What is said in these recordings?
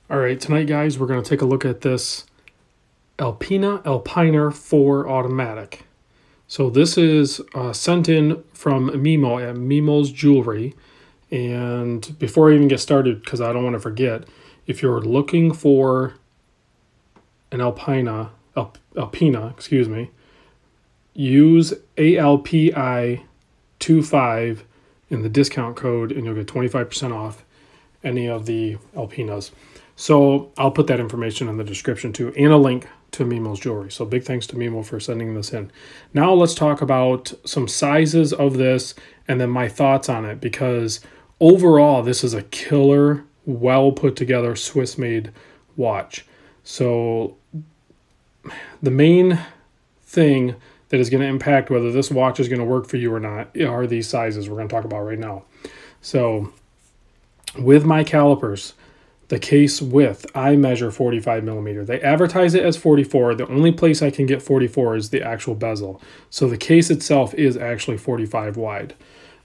All right, tonight, guys, we're going to take a look at this Alpiner 4 automatic. So this is sent in from Mimo at Mimo's Jewelry. And before I even get started, because I don't want to forget, if you're looking for an Alpina, excuse me, use ALPI25 in the discount code, and you'll get 25% off any of the Alpinas. So I'll put that information in the description too, and a link to Mimo's Jewelry. So big thanks to Mimo for sending this in. Now let's talk about some sizes of this and then my thoughts on it, because overall this is a killer, well put together Swiss made watch. So the main thing that is going to impact whether this watch is going to work for you or not are these sizes we're going to talk about right now. So with my calipers, the case width, I measure 45 millimeter. They advertise it as 44. The only place I can get 44 is the actual bezel. So the case itself is actually 45 wide.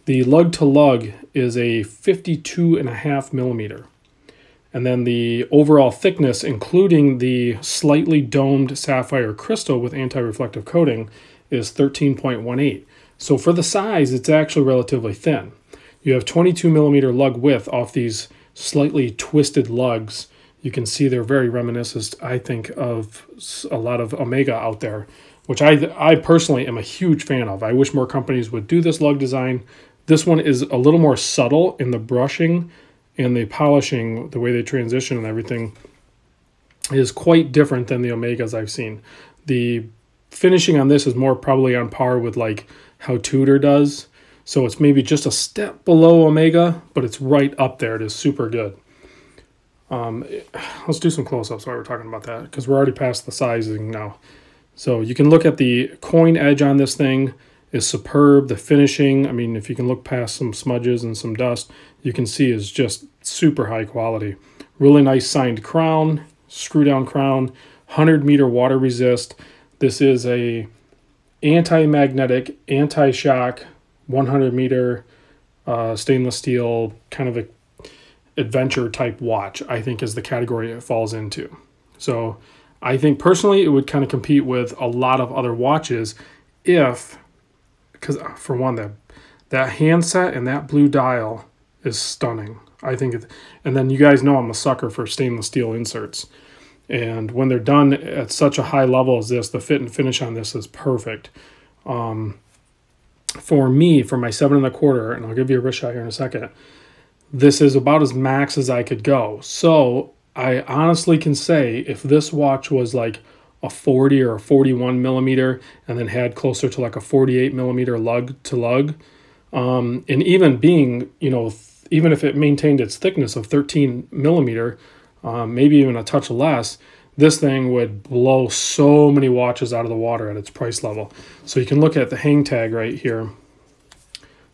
The lug to lug is a 52.5 millimeter. And then the overall thickness, including the slightly domed sapphire crystal with anti-reflective coating, is 13.18. So for the size, it's actually relatively thin. You have 22 millimeter lug width off these slightly twisted lugs. You can see they're very reminiscent, I think, of a lot of Omega out there, which I personally am a huge fan of. I wish more companies would do this lug design. This one is a little more subtle in the brushing and the polishing. The way they transition and everything is quite different than the Omegas I've seen. The finishing on this is more probably on par with like how Tudor does. So it's maybe just a step below Omega, but it's right up there. It is super good. Let's do some close-ups while we're talking about that, because we're already past the sizing now. So you can look at the coin edge on this thing is superb. The finishing, I mean, if you can look past some smudges and some dust, you can see is just super high quality. Really nice signed crown, screw-down crown, 100-meter water resist. This is a anti-magnetic, anti-shock, 100-meter stainless steel kind of a adventure type watch, I think, is the category it falls into. So I think personally it would kind of compete with a lot of other watches because for one, that handset and that blue dial is stunning. I think and then you guys know I'm a sucker for stainless steel inserts. And when they're done at such a high level as this, the fit and finish on this is perfect. For me, for my 7 1/4, and I'll give you a wrist shot here in a second, this is about as max as I could go. So I honestly can say if this watch was like a 40 or a 41 millimeter and then had closer to like a 48 millimeter lug to lug, and even being, even if it maintained its thickness of 13 millimeter, maybe even a touch less, this thing would blow so many watches out of the water at its price level. So you can look at the hang tag right here.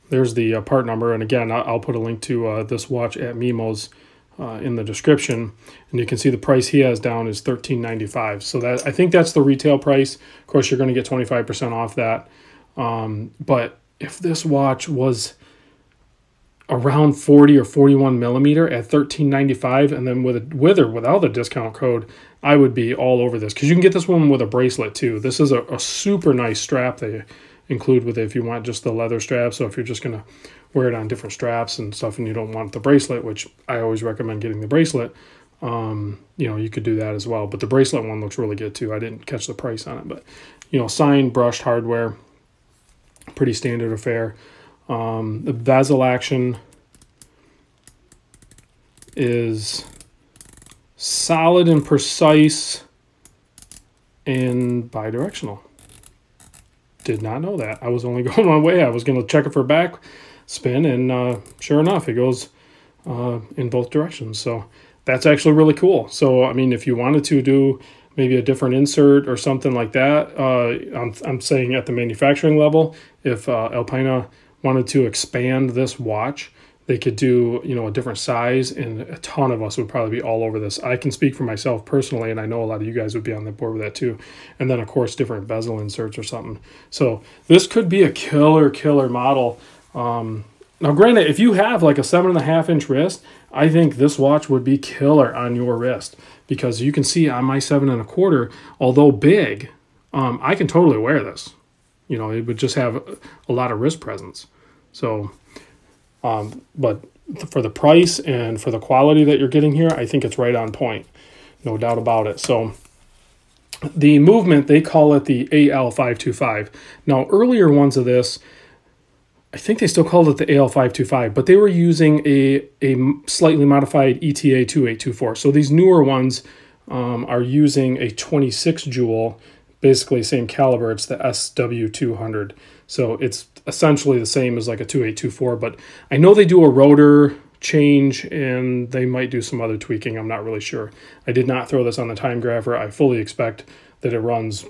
There's the part number. And again, I'll put a link to this watch at Mimo's in the description. And you can see the price he has down is $13.95. So I think that's the retail price. Of course, you're going to get 25% off that. But if this watch was around 40 or 41 millimeter at $13.95, and then with or without the discount code, I would be all over this, because you can get this one with a bracelet too. This is a super nice strap they include with it if you want just the leather strap. So if you're just going to wear it on different straps and stuff and you don't want the bracelet, which I always recommend getting the bracelet, you could do that as well. But the bracelet one looks really good too. I didn't catch the price on it, but signed brushed hardware, pretty standard affair. The bezel action is solid and precise and bidirectional. Did not know that. I was only going one way. I was going to check it for back spin, and sure enough, it goes in both directions. So that's actually really cool. So, I mean, if you wanted to do maybe a different insert or something like that, I'm saying at the manufacturing level, if Alpina wanted to expand this watch, they could do, a different size, and a ton of us would probably be all over this. I can speak for myself personally, and I know a lot of you guys would be on the board with that too. And then, of course, different bezel inserts or something. So this could be a killer model. Now, granted, if you have like a 7.5-inch wrist, I think this watch would be killer on your wrist, because you can see on my 7.25, although big, I can totally wear this. You know, it would just have a lot of wrist presence. So, but for the price and for the quality that you're getting here, I think it's right on point. No doubt about it. So the movement, they call it the AL525. Now, earlier ones of this, I think they still called it the AL525, but they were using a slightly modified ETA 2824. So these newer ones are using a 26 jewel, basically same caliber. It's the SW200. So it's essentially the same as like a 2824, but I know they do a rotor change and they might do some other tweaking. I'm not really sure. I did not throw this on the time grapher. I fully expect that it runs,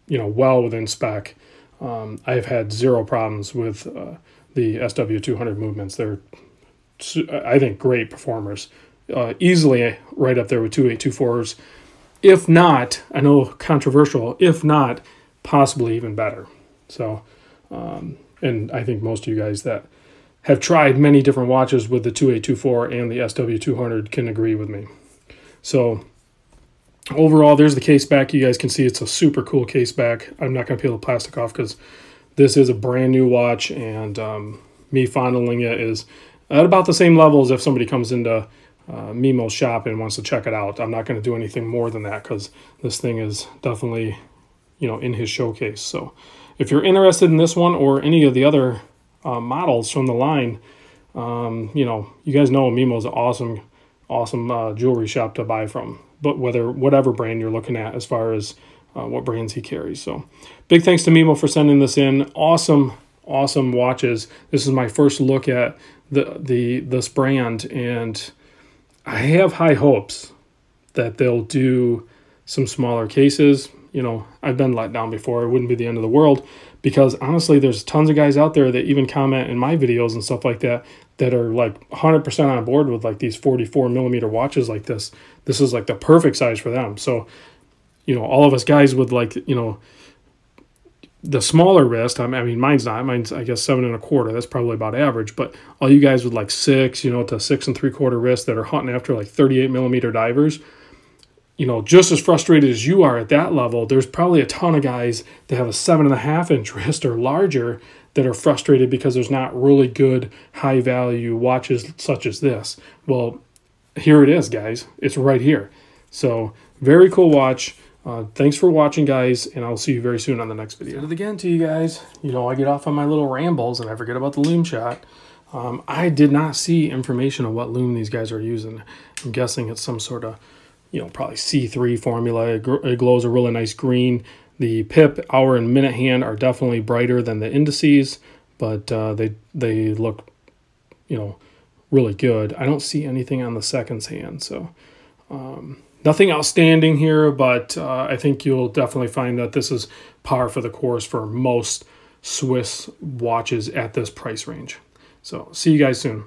you know, well within spec. I've had zero problems with the SW200 movements. They're, I think, great performers. Easily right up there with 2824s. If not, I know controversial, if not, possibly even better. So, and I think most of you guys that have tried many different watches with the 2824 and the SW200 can agree with me. So overall, there's the case back. You guys can see it's a super cool case back. I'm not going to peel the plastic off because this is a brand new watch, and me fondling it is at about the same level as if somebody comes into Mimo's shop and wants to check it out. I'm not going to do anything more than that because this thing is definitely, you know, in his showcase. So if you're interested in this one or any of the other models from the line, you know, you guys know Mimo's an awesome jewelry shop to buy from, but whatever brand you're looking at as far as what brands he carries. So big thanks to Mimo for sending this in. Awesome watches. This is my first look at this brand, and I have high hopes that they'll do some smaller cases. You know, I've been let down before. It wouldn't be the end of the world, because honestly, there's tons of guys out there that even comment in my videos and stuff like that that are like 100% on board with like these 44mm watches like this. This is like the perfect size for them. So, you know, all of us guys with like, you know, the smaller wrist, I mean, mine's not. Mine's, I guess, 7.25. That's probably about average. But all you guys with like 6, you know, to 6.75 wrists that are hunting after like 38mm divers, you know, just as frustrated as you are at that level, there's probably a ton of guys that have a 7.5-inch wrist or larger that are frustrated because there's not really good high-value watches such as this. Well, here it is, guys. It's right here. So, very cool watch. Thanks for watching, guys, and I'll see you very soon on the next video. Did it again to you guys. You know, I get off on my little rambles and I forget about the lume shot. I did not see information on what lume these guys are using. I'm guessing it's some sort of, you know, probably C3 formula. It glows a really nice green. The pip, hour, and minute hand are definitely brighter than the indices, but they look, you know, really good. I don't see anything on the seconds hand, so nothing outstanding here, but I think you'll definitely find that this is par for the course for most Swiss watches at this price range. So see you guys soon.